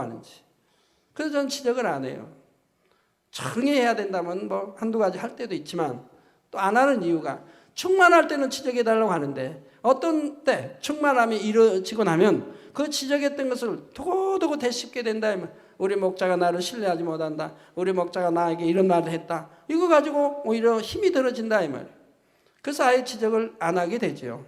하는지. 그래서 저는 지적을 안 해요. 정의해야 된다면 뭐 한두 가지 할 때도 있지만 또 안 하는 이유가 충만할 때는 지적해달라고 하는데 어떤 때 충만함이 이루어지고 나면 그 지적했던 것을 두고두고 되씹게 된다. 우리 목자가 나를 신뢰하지 못한다. 우리 목자가 나에게 이런 말을 했다. 이거 가지고 오히려 힘이 들어진다 이 말. 그래서 아예 지적을 안 하게 되죠.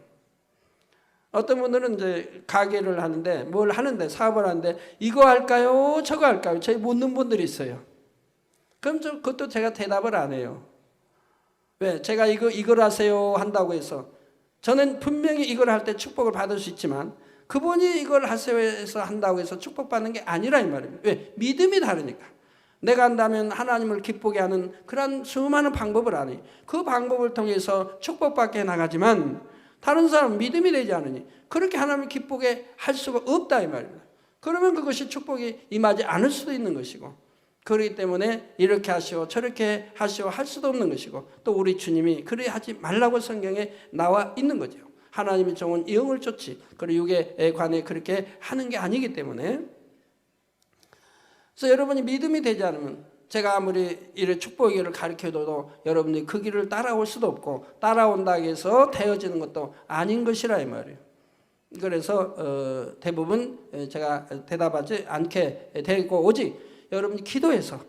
어떤 분들은 이제 가게를 하는데 뭘 하는데 사업을 하는데 이거 할까요? 저거 할까요? 저희 묻는 분들이 있어요. 그럼 그것도 제가 대답을 안 해요. 왜? 제가 이걸 하세요 한다고 해서 저는 분명히 이걸 할 때 축복을 받을 수 있지만 그분이 이걸 하세요 해서 한다고 해서 축복받는 게 아니라 이 말입니다. 왜? 믿음이 다르니까. 내가 한다면 하나님을 기쁘게 하는 그런 수많은 방법을 안 해. 그 방법을 통해서 축복받게 나가지만 다른 사람은 믿음이 되지 않으니 그렇게 하나님을 기쁘게 할 수가 없다 이 말입니다. 그러면 그것이 축복이 임하지 않을 수도 있는 것이고 그렇기 때문에 이렇게 하시오 저렇게 하시오 할 수도 없는 것이고 또 우리 주님이 그래 하지 말라고 성경에 나와 있는 거죠. 하나님의 종은 영을 쫓지 그리고 육에 관해 그렇게 하는 게 아니기 때문에 그래서 여러분이 믿음이 되지 않으면 제가 아무리 이런 축복의 길을 가르쳐도 여러분들이 그 길을 따라올 수도 없고 따라온다고 해서 되어지는 것도 아닌 것이라 이 말이에요. 그래서 대부분 제가 대답하지 않게 되고 오직 여러분이 기도해서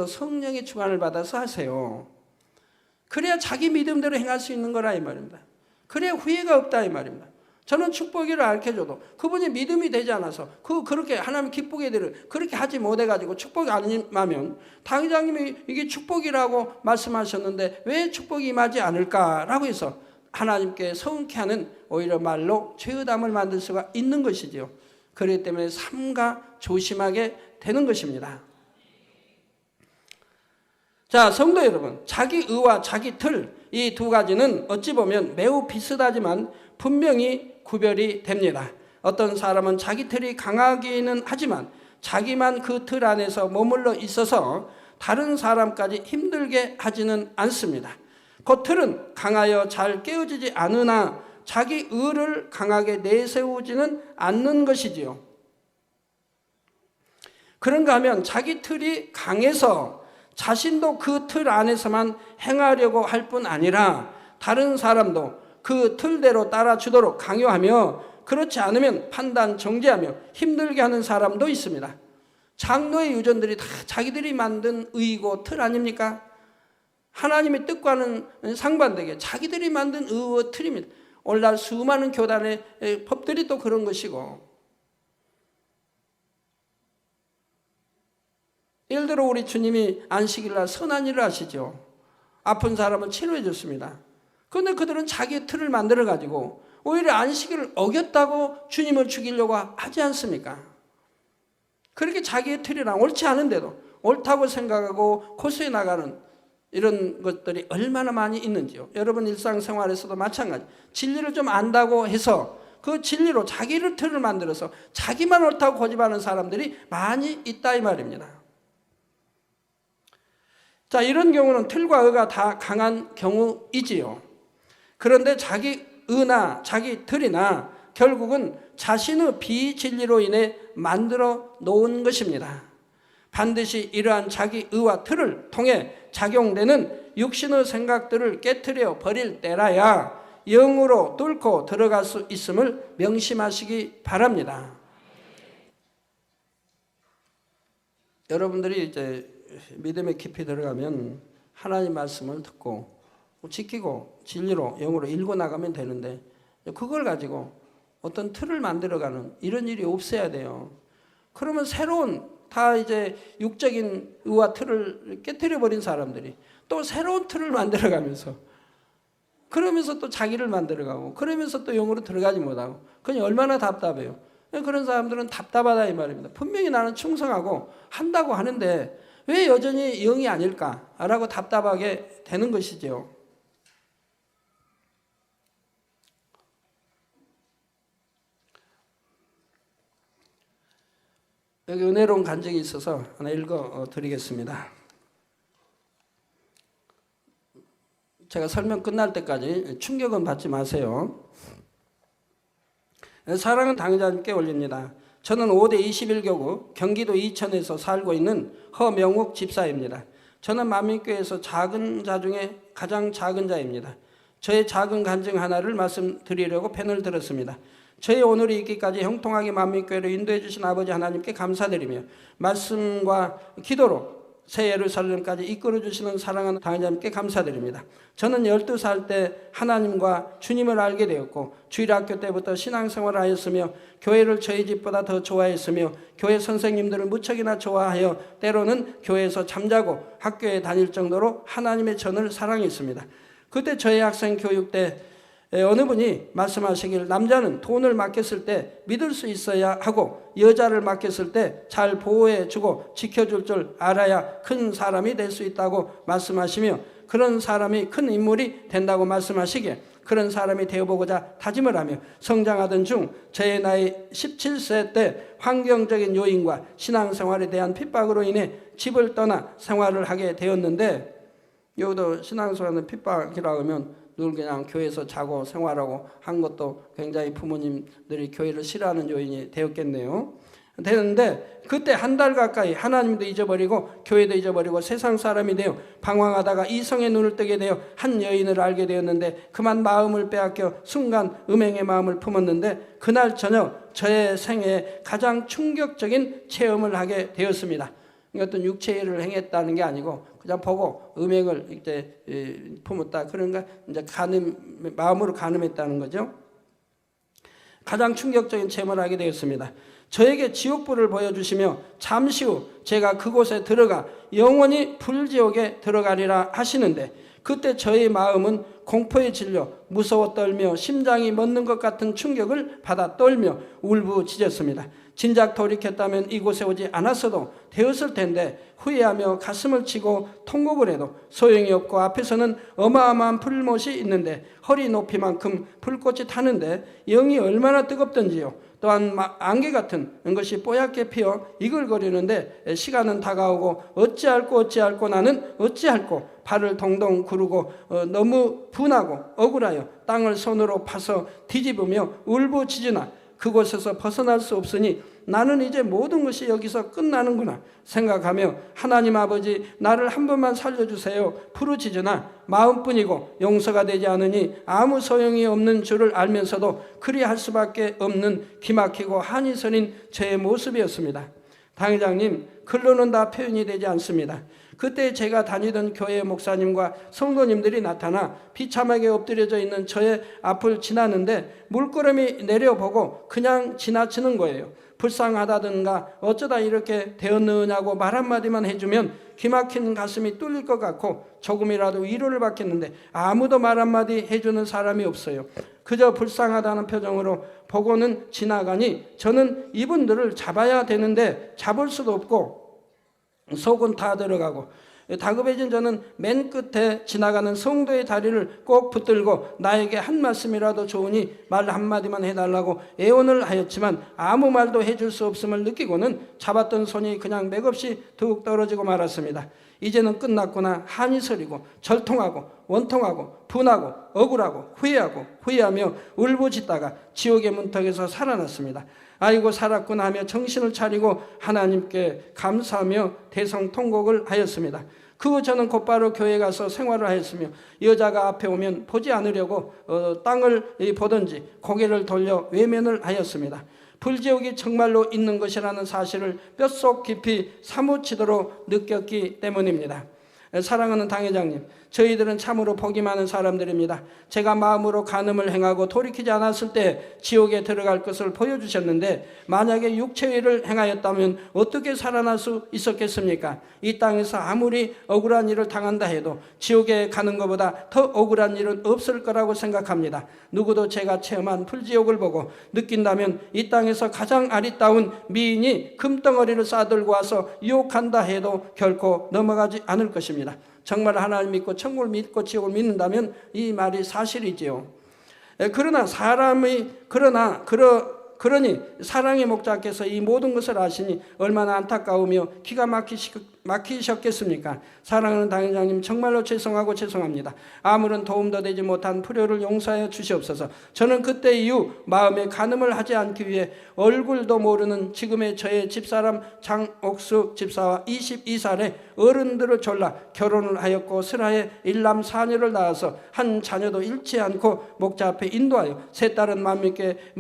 성령의 주관을 받아서 하세요. 그래야 자기 믿음대로 행할 수 있는 거라 이 말입니다. 그래야 후회가 없다 이 말입니다. 저는 축복이를 알려줘도 그분이 믿음이 되지 않아서 그렇게 하나님 기쁘게 되를 그렇게 하지 못해가지고 축복이 아니면 당회장님이 이게 축복이라고 말씀하셨는데 왜 축복이 임하지 않을까라고 해서 하나님께 서운케 하는 오히려 말로 죄의담을 만들 수가 있는 것이지요. 그렇기 때문에 삼가 조심하게 되는 것입니다. 자, 성도 여러분, 자기 의와 자기 틀, 이 두 가지는 어찌 보면 매우 비슷하지만 분명히 구별이 됩니다. 어떤 사람은 자기 틀이 강하기는 하지만 자기만 그 틀 안에서 머물러 있어서 다른 사람까지 힘들게 하지는 않습니다. 그 틀은 강하여 잘 깨어지지 않으나 자기 의를 강하게 내세우지는 않는 것이지요. 그런가 하면 자기 틀이 강해서 자신도 그 틀 안에서만 행하려고 할 뿐 아니라 다른 사람도 그 틀대로 따라주도록 강요하며 그렇지 않으면 판단 정죄하며 힘들게 하는 사람도 있습니다. 장로의 유전들이 다 자기들이 만든 의고 틀 아닙니까? 하나님의 뜻과는 상반되게 자기들이 만든 의와 틀입니다. 오늘날 수많은 교단의 법들이 또 그런 것이고, 예를 들어 우리 주님이 안식일날 선한 일을 하시죠. 아픈 사람은 치료해 줬습니다. 그런데 그들은 자기의 틀을 만들어 가지고 오히려 안식일을 어겼다고 주님을 죽이려고 하지 않습니까? 그렇게 자기의 틀이랑 옳지 않은데도 옳다고 생각하고 고수해 나가는 이런 것들이 얼마나 많이 있는지요. 여러분 일상생활에서도 마찬가지. 진리를 좀 안다고 해서 그 진리로 자기를 틀을 만들어서 자기만 옳다고 고집하는 사람들이 많이 있다 이 말입니다. 자, 이런 경우는 틀과 의가 다 강한 경우이지요. 그런데 자기 의나 자기 틀이나 결국은 자신의 비진리로 인해 만들어 놓은 것입니다. 반드시 이러한 자기 의와 틀을 통해 작용되는 육신의 생각들을 깨트려 버릴 때라야 영으로 뚫고 들어갈 수 있음을 명심하시기 바랍니다. 여러분들이 이제 믿음에 깊이 들어가면 하나님 말씀을 듣고 지키고 진리로 영으로 읽고 나가면 되는데 그걸 가지고 어떤 틀을 만들어가는 이런 일이 없어야 돼요. 그러면 새로운 다 이제 육적인 의와 틀을 깨트려 버린 사람들이 또 새로운 틀을 만들어가면서 그러면서 또 자기를 만들어가고 그러면서 또 영으로 들어가지 못하고 그냥 얼마나 답답해요. 그런 사람들은 답답하다 이 말입니다. 분명히 나는 충성하고 한다고 하는데 왜 여전히 영이 아닐까라고 답답하게 되는 것이죠. 여기 은혜로운 간증이 있어서 하나 읽어 드리겠습니다. 제가 설명 끝날 때까지 충격은 받지 마세요. 사랑은 당회자님께 올립니다. 저는 5대 21교구 경기도 이천에서 살고 있는 허명욱 집사입니다. 저는 만민교회에서 작은 자 중에 가장 작은 자입니다. 저의 작은 간증 하나를 말씀드리려고 펜을 들었습니다. 저희 오늘이 있기까지 형통하게 만민교회를 인도해 주신 아버지 하나님께 감사드리며 말씀과 기도로 새 예루살렘까지 이끌어 주시는 사랑하는 당회자님께 감사드립니다. 저는 12살 때 하나님과 주님을 알게 되었고 주일학교 때부터 신앙생활을 하였으며 교회를 저희 집보다 더 좋아했으며 교회 선생님들을 무척이나 좋아하여 때로는 교회에서 잠자고 학교에 다닐 정도로 하나님의 전을 사랑했습니다. 그때 저희 학생 교육 때 어느 분이 말씀하시길 남자는 돈을 맡겼을 때 믿을 수 있어야 하고 여자를 맡겼을 때 잘 보호해주고 지켜줄 줄 알아야 큰 사람이 될 수 있다고 말씀하시며 그런 사람이 큰 인물이 된다고 말씀하시기에 그런 사람이 되어보고자 다짐을 하며 성장하던 중 저의 나이 17세 때 환경적인 요인과 신앙생활에 대한 핍박으로 인해 집을 떠나 생활을 하게 되었는데 여기도 신앙생활은 핍박이라고 하면 늘 그냥 교회에서 자고 생활하고 한 것도 굉장히 부모님들이 교회를 싫어하는 요인이 되었겠네요. 되는데 그때 한 달 가까이 하나님도 잊어버리고 교회도 잊어버리고 세상 사람이 되어 방황하다가 이성의 눈을 뜨게 되어 한 여인을 알게 되었는데 그만 마음을 빼앗겨 순간 음행의 마음을 품었는데 그날 저녁 저의 생애에 가장 충격적인 체험을 하게 되었습니다. 어떤 육체를 행했다는 게 아니고 그냥 보고 음행을 이제 품었다. 그런가 이제 마음으로 간음했다는 거죠. 가장 충격적인 체험을 하게 되었습니다. 저에게 지옥불을 보여주시며 잠시 후 제가 그곳에 들어가 영원히 불지옥에 들어가리라 하시는데 그때 저의 마음은 공포에 질려 무서워 떨며 심장이 멎는 것 같은 충격을 받아 떨며 울부짖었습니다. 진작 돌이켰다면 이곳에 오지 않았어도 되었을 텐데 후회하며 가슴을 치고 통곡을 해도 소용이 없고 앞에서는 어마어마한 불못이 있는데 허리 높이만큼 불꽃이 타는데 영이 얼마나 뜨겁던지요. 또한 안개 같은 것이 뽀얗게 피어 이글거리는데 시간은 다가오고 어찌할꼬 나는 어찌할꼬 발을 동동 구르고 너무 분하고 억울하여 땅을 손으로 파서 뒤집으며 울부짖으나 그곳에서 벗어날 수 없으니 나는 이제 모든 것이 여기서 끝나는구나 생각하며 하나님 아버지 나를 한 번만 살려주세요 부르짖으나 마음뿐이고 용서가 되지 않으니 아무 소용이 없는 줄을 알면서도 그리할 수밖에 없는 기막히고 한이 서린 제 모습이었습니다. 당회장님, 글로는 다 표현이 되지 않습니다. 그때 제가 다니던 교회 목사님과 성도님들이 나타나 비참하게 엎드려져 있는 저의 앞을 지나는데 물끄러미 내려보고 그냥 지나치는 거예요. 불쌍하다든가 어쩌다 이렇게 되었느냐고 말 한마디만 해주면 기막힌 가슴이 뚫릴 것 같고 조금이라도 위로를 받겠는데 아무도 말 한마디 해주는 사람이 없어요. 그저 불쌍하다는 표정으로 보고는 지나가니 저는 이분들을 잡아야 되는데 잡을 수도 없고 속은 다 들어가고 다급해진 저는 맨 끝에 지나가는 성도의 다리를 꼭 붙들고 나에게 한 말씀이라도 좋으니 말 한마디만 해달라고 애원을 하였지만 아무 말도 해줄 수 없음을 느끼고는 잡았던 손이 그냥 맥없이 툭 떨어지고 말았습니다. 이제는 끝났구나 한이 서리고 절통하고 원통하고 분하고 억울하고 후회하며 울부짖다가 지옥의 문턱에서 살아났습니다. 아이고 살았구나 하며 정신을 차리고 하나님께 감사하며 대성통곡을 하였습니다. 그 후 저는 곧바로 교회에 가서 생활을 하였으며 여자가 앞에 오면 보지 않으려고 땅을 보든지 고개를 돌려 외면을 하였습니다. 불지옥이 정말로 있는 것이라는 사실을 뼛속 깊이 사무치도록 느꼈기 때문입니다. 사랑하는 당회장님, 저희들은 참으로 복이 많은 사람들입니다. 제가 마음으로 간음을 행하고 돌이키지 않았을 때 지옥에 들어갈 것을 보여주셨는데 만약에 육체의를 행하였다면 어떻게 살아날 수 있었겠습니까? 이 땅에서 아무리 억울한 일을 당한다 해도 지옥에 가는 것보다 더 억울한 일은 없을 거라고 생각합니다. 누구도 제가 체험한 불지옥을 보고 느낀다면 이 땅에서 가장 아리따운 미인이 금덩어리를 싸들고 와서 유혹한다 해도 결코 넘어가지 않을 것입니다. 정말 하나님 믿고 천국을 믿고 지옥을 믿는다면 이 말이 사실이지요. 그러니 사랑의 목자께서 이 모든 것을 아시니 얼마나 안타까우며 기가 막히셨겠습니까? 사랑하는 당회장님, 정말로 죄송합니다. 아무런 도움도 되지 못한 불효를 용서하여 주시옵소서. 저는 그때 이후 마음에 간음을 하지 않기 위해 얼굴도 모르는 지금의 저의 집사람 장옥숙 집사와 22살의 어른들을 졸라 결혼을 하였고 슬하에 일남 사녀를 낳아서 한 자녀도 잃지 않고 목자 앞에 인도하여 세 딸은 맘있게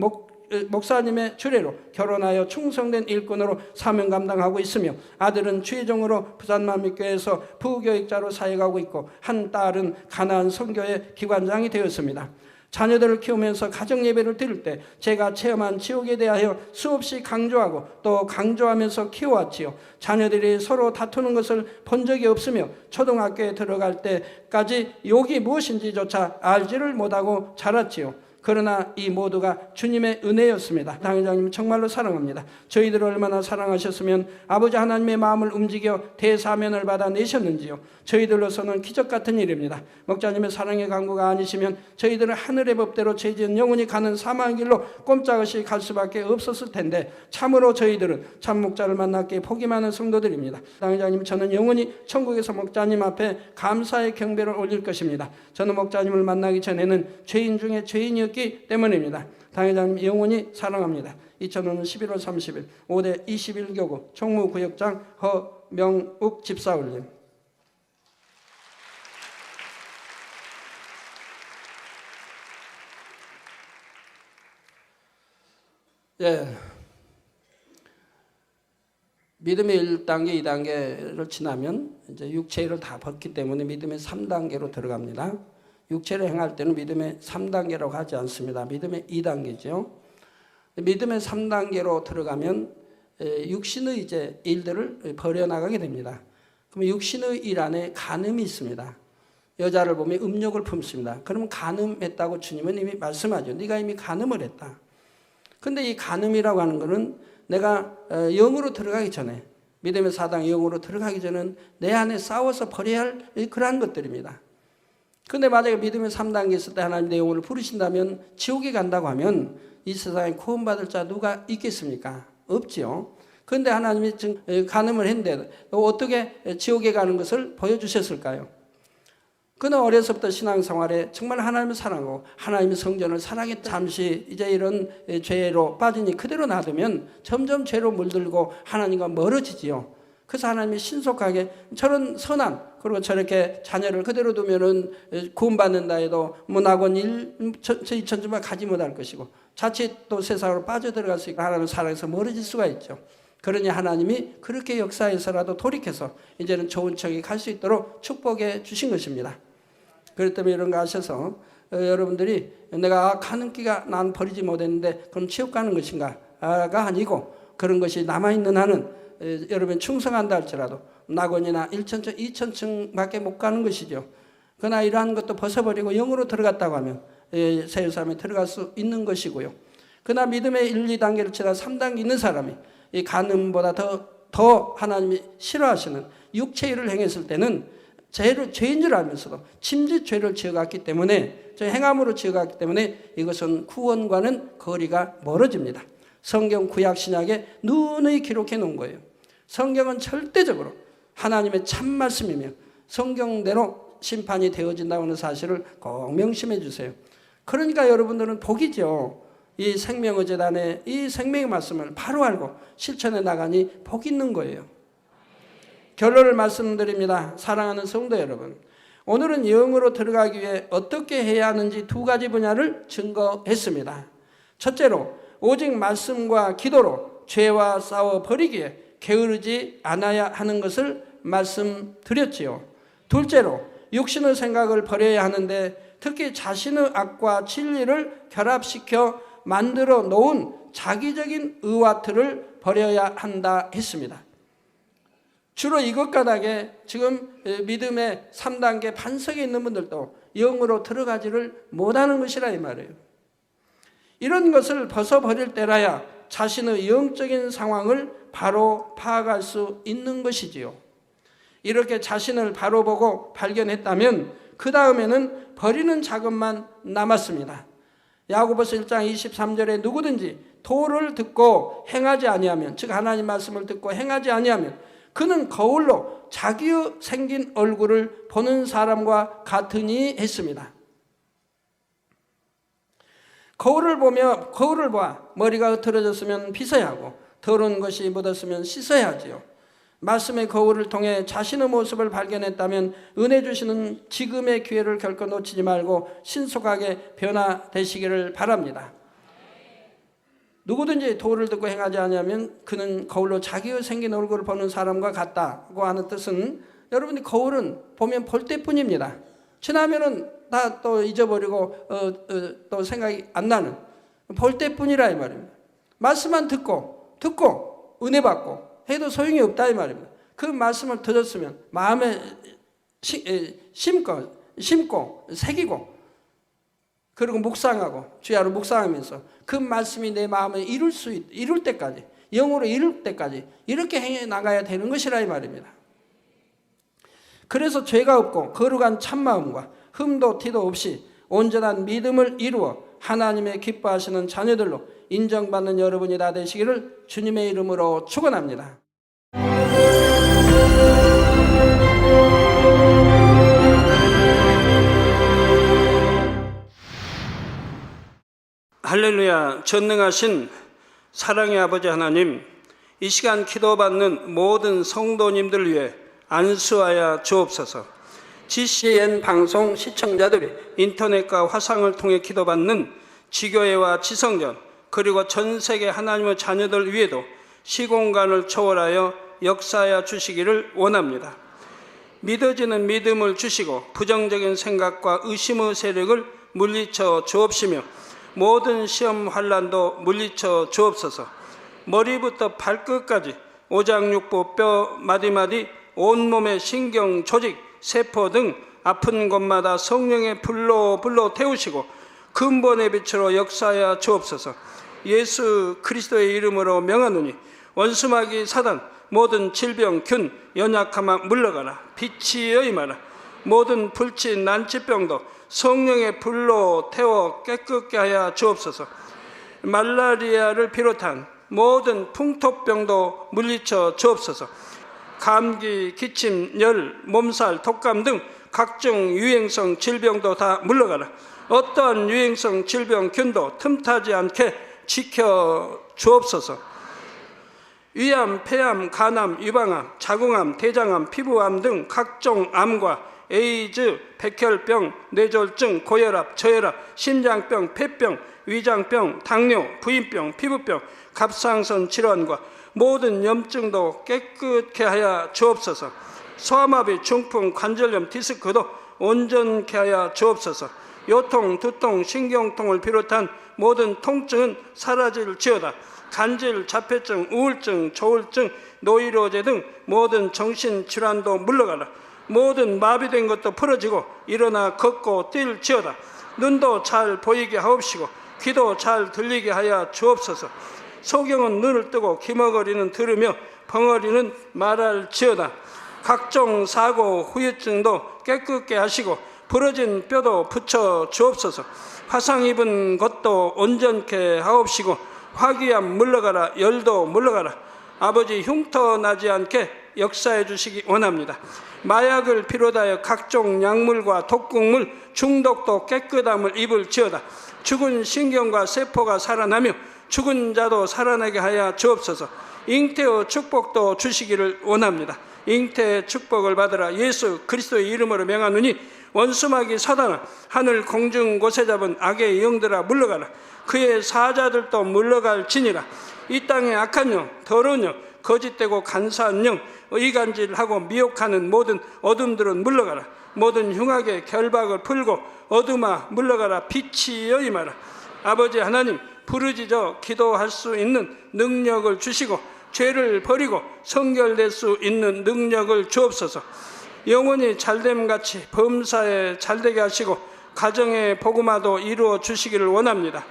목사님의 주례로 결혼하여 충성된 일꾼으로 사명 감당하고 있으며 아들은 주의종으로 부산만민교회에서 부교육자로 사역하고 있고 한 딸은 가나안 선교회 기관장이 되었습니다. 자녀들을 키우면서 가정예배를 드릴 때 제가 체험한 지옥에 대하여 수없이 강조하고 또 강조하면서 키워왔지요. 자녀들이 서로 다투는 것을 본 적이 없으며 초등학교에 들어갈 때까지 욕이 무엇인지조차 알지를 못하고 자랐지요. 그러나 이 모두가 주님의 은혜였습니다. 당회장님 정말로 사랑합니다. 저희들을 얼마나 사랑하셨으면 아버지 하나님의 마음을 움직여 대사면을 받아 내셨는지요. 저희들로서는 기적 같은 일입니다. 목자님의 사랑의 강구가 아니시면 저희들은 하늘의 법대로 죄지은 영원히 가는 사망의 길로 꼼짝없이 갈 수밖에 없었을 텐데 참으로 저희들은 참 목자를 만났기에 복이 많은 성도들입니다. 당회장님, 저는 영원히 천국에서 목자님 앞에 감사의 경배를 올릴 것입니다. 저는 목자님을 만나기 전에는 죄인 중에 죄인이었기 때문입니다. 당회장님 영원히 사랑합니다. 2005년 11월 30일 5대 21교구 총무구역장 허명욱 집사 올림. 예. 믿음의 1단계, 2단계를 지나면 이제 육체를 다 벗기 때문에 믿음의 3단계로 들어갑니다. 육체를 행할 때는 믿음의 3단계라고 하지 않습니다. 믿음의 2단계죠. 믿음의 3단계로 들어가면 육신의 이제 일들을 버려나가게 됩니다. 그러면 육신의 일 안에 간음이 있습니다. 여자를 보면 음욕을 품습니다. 그러면 간음했다고 주님은 이미 말씀하죠. 네가 이미 간음을 했다. 근데 이 간음이라고 하는 것은 내가 영으로 들어가기 전에, 믿음의 4단 영으로 들어가기 전에는 내 안에 싸워서 버려야 할 그러한 것들입니다. 근데 만약에 믿음의 3단계 있을 때 하나님 내 영혼을 부르신다면 지옥에 간다고 하면 이 세상에 구원받을 자 누가 있겠습니까? 없지요. 그런데 하나님이 지금 간음을 했는데 어떻게 지옥에 가는 것을 보여주셨을까요? 그는 어려서부터 신앙생활에 정말 하나님을 사랑하고 하나님의 성전을 사랑해 잠시 이제 이런 죄로 빠지니 그대로 놔두면 점점 죄로 물들고 하나님과 멀어지지요. 그래서 하나님이 신속하게 저런 선한 그리고 저렇게 자녀를 그대로 두면은 구원받는다 해도 뭐 낙원 2천주만 가지 못할 것이고 자칫 또 세상으로 빠져들어갈 수 있고 하나님을 사랑해서 멀어질 수가 있죠. 그러니 하나님이 그렇게 역사해서라도 돌이켜서 이제는 좋은 척이 갈 수 있도록 축복해 주신 것입니다. 그렇기 때문에 이런 거 하셔서 여러분들이 내가 간음기가 난 버리지 못했는데 그럼 지옥 가는 것인가가 아니고 그런 것이 남아있는 한은 여러분 충성한다 할지라도 낙원이나 1천층, 2천층밖에 못 가는 것이죠. 그러나 이러한 것도 벗어버리고 영으로 들어갔다고 하면 세유삼에 들어갈 수 있는 것이고요. 그러나 믿음의 1, 2단계를 지나 3단계 있는 사람이 이 간음보다 더 하나님이 싫어하시는 육체의 일을 행했을 때는 죄인 줄 알면서도 침짓 죄를 지어갔기 때문에 행함으로 지어갔기 때문에 이것은 구원과는 거리가 멀어집니다. 성경 구약 신약에 누누이 기록해 놓은 거예요. 성경은 절대적으로 하나님의 참 말씀이며 성경대로 심판이 되어진다고 하는 사실을 꼭 명심해 주세요. 그러니까 여러분들은 복이죠. 이 생명의재단의 이 생명의 말씀을 바로 알고 실천해 나가니 복 있는 거예요. 결론을 말씀드립니다. 사랑하는 성도 여러분, 오늘은 영으로 들어가기 위해 어떻게 해야 하는지 두 가지 분야를 증거했습니다. 첫째로 오직 말씀과 기도로 죄와 싸워 버리기에 게으르지 않아야 하는 것을 말씀드렸지요. 둘째로 육신의 생각을 버려야 하는데 특히 자신의 악과 진리를 결합시켜 만들어 놓은 자기적인 의와트를 버려야 한다 했습니다. 주로 이것 가닥에 지금 믿음의 3단계 반석에 있는 분들도 영으로 들어가지를 못하는 것이라 이 말이에요. 이런 것을 벗어버릴 때라야 자신의 영적인 상황을 바로 파악할 수 있는 것이지요. 이렇게 자신을 바로 보고 발견했다면 그 다음에는 버리는 작업만 남았습니다. 야고보서 1장 23절에 누구든지 도를 듣고 행하지 아니하면, 즉 하나님 말씀을 듣고 행하지 아니하면 그는 거울로 자기의 생긴 얼굴을 보는 사람과 같으니 했습니다. 거울을 보아 머리가 흐트러졌으면 빗어야 하고 더러운 것이 묻었으면 씻어야 하지요. 말씀의 거울을 통해 자신의 모습을 발견했다면 은혜 주시는 지금의 기회를 결코 놓치지 말고 신속하게 변화되시기를 바랍니다. 누구든지 도를 듣고 행하지 않으면 그는 거울로 자기의 생긴 얼굴을 보는 사람과 같다고 하는 뜻은 여러분이 거울은 보면 볼 때뿐입니다. 지나면은 다 또 잊어버리고 또 생각이 안 나는 볼 때뿐이라 이 말입니다. 말씀만 듣고 은혜 받고 해도 소용이 없다 이 말입니다. 그 말씀을 들었으면 마음에 심고 새기고 그리고 묵상하고 주야로 묵상하면서 그 말씀이 내 마음에 이룰 때까지 영으로 이룰 때까지 이렇게 행해 나가야 되는 것이라 이 말입니다. 그래서 죄가 없고 거룩한 참마음과 흠도 티도 없이 온전한 믿음을 이루어 하나님의 기뻐하시는 자녀들로 인정받는 여러분이 다 되시기를 주님의 이름으로 축원합니다. 할렐루야. 전능하신 사랑의 아버지 하나님, 이 시간 기도받는 모든 성도님들 위해 안수하여 주옵소서. GCN 방송 시청자들이 인터넷과 화상을 통해 기도받는 지교회와 지성전, 그리고 전 세계 하나님의 자녀들 위에도 시공간을 초월하여 역사하여 주시기를 원합니다. 믿어지는 믿음을 주시고 부정적인 생각과 의심의 세력을 물리쳐 주옵시며 모든 시험 환난도 물리쳐 주옵소서. 머리부터 발끝까지 오장육부 뼈 마디마디 온몸의 신경 조직 세포 등 아픈 곳마다 성령의 불로 태우시고 근본의 빛으로 역사하여 주옵소서. 예수 그리스도의 이름으로 명하노니 원수마귀 사단 모든 질병 균 연약함아 물러가라. 빛이여 임하라. 모든 불치 난치병도 성령의 불로 태워 깨끗게 하여 주옵소서. 말라리아를 비롯한 모든 풍토병도 물리쳐 주옵소서. 감기, 기침, 열, 몸살, 독감 등 각종 유행성 질병도 다 물러가라. 어떠한 유행성 질병 균도 틈타지 않게 지켜 주옵소서. 위암, 폐암, 간암, 유방암, 자궁암, 대장암, 피부암 등 각종 암과 에이즈, 백혈병, 뇌졸중, 고혈압, 저혈압, 심장병, 폐병, 위장병, 당뇨, 부인병, 피부병, 갑상선 질환과 모든 염증도 깨끗게 하여 주옵소서. 소아마비, 중풍, 관절염, 디스크도 온전케 하여 주옵소서. 요통, 두통, 신경통을 비롯한 모든 통증은 사라질지어다. 간질, 자폐증, 우울증, 조울증, 노이로제 등 모든 정신질환도 물러가라. 모든 마비된 것도 풀어지고 일어나 걷고 뛸지어다. 눈도 잘 보이게 하옵시고 귀도 잘 들리게 하여 주옵소서. 소경은 눈을 뜨고 기머거리는 들으며 벙어리는 말할지어다. 각종 사고, 후유증도 깨끗게 하시고 부러진 뼈도 붙여 주옵소서. 화상 입은 것도 온전케 하옵시고 화기암 물러가라. 열도 물러가라. 아버지 흉터 나지 않게 역사해 주시기 원합니다. 마약을 비롯하여 각종 약물과 독극물 중독도 깨끗함을 입을지어다. 죽은 신경과 세포가 살아나며 죽은 자도 살아나게 하여 주옵소서. 잉태의 축복도 주시기를 원합니다. 잉태의 축복을 받으라. 예수 그리스도의 이름으로 명하노니 원수마귀 사단아 하늘 공중 곳에 잡은 악의 영들아 물러가라. 그의 사자들도 물러갈지니라. 이 땅의 악한 영, 더러운 영, 거짓되고 간사한 영, 의간질하고 미혹하는 모든 어둠들은 물러가라. 모든 흉악의 결박을 풀고 어둠아 물러가라. 빛이여 임하라. 아버지 하나님, 부르짖어 기도할 수 있는 능력을 주시고 죄를 버리고 성결될 수 있는 능력을 주옵소서. 영원히 잘됨같이 범사에 잘되게 하시고 가정의 복음화도 이루어 주시기를 원합니다.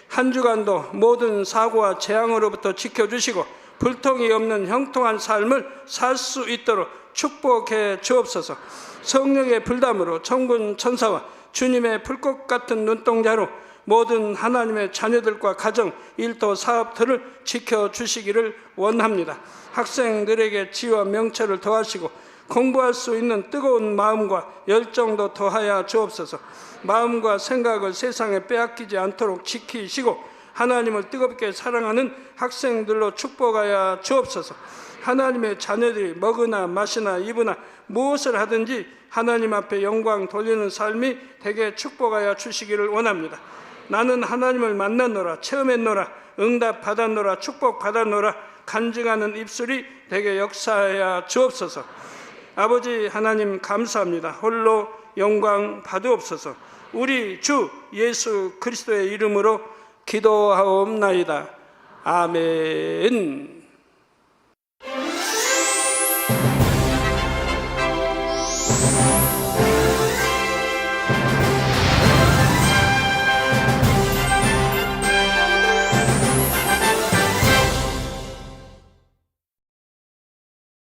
한 주간도 모든 사고와 재앙으로부터 지켜주시고 불통이 없는 형통한 삶을 살 수 있도록 축복해 주옵소서. 성령의 불담으로 천군 천사와 주님의 불꽃 같은 눈동자로 모든 하나님의 자녀들과 가정, 일도, 사업들을 지켜주시기를 원합니다. 학생들에게 지혜와 명철을 더하시고 공부할 수 있는 뜨거운 마음과 열정도 더하여 주옵소서. 마음과 생각을 세상에 빼앗기지 않도록 지키시고 하나님을 뜨겁게 사랑하는 학생들로 축복하여 주옵소서. 하나님의 자녀들이 먹으나 마시나 입으나 무엇을 하든지 하나님 앞에 영광 돌리는 삶이 되게 축복하여 주시기를 원합니다. 나는 하나님을 만났노라, 체험했노라, 응답 받았노라, 축복 받았노라 간증하는 입술이 되게 역사하여 주옵소서. 아버지 하나님 감사합니다. 홀로 영광 받으옵소서. 우리 주 예수 그리스도의 이름으로 기도하옵나이다. 아멘.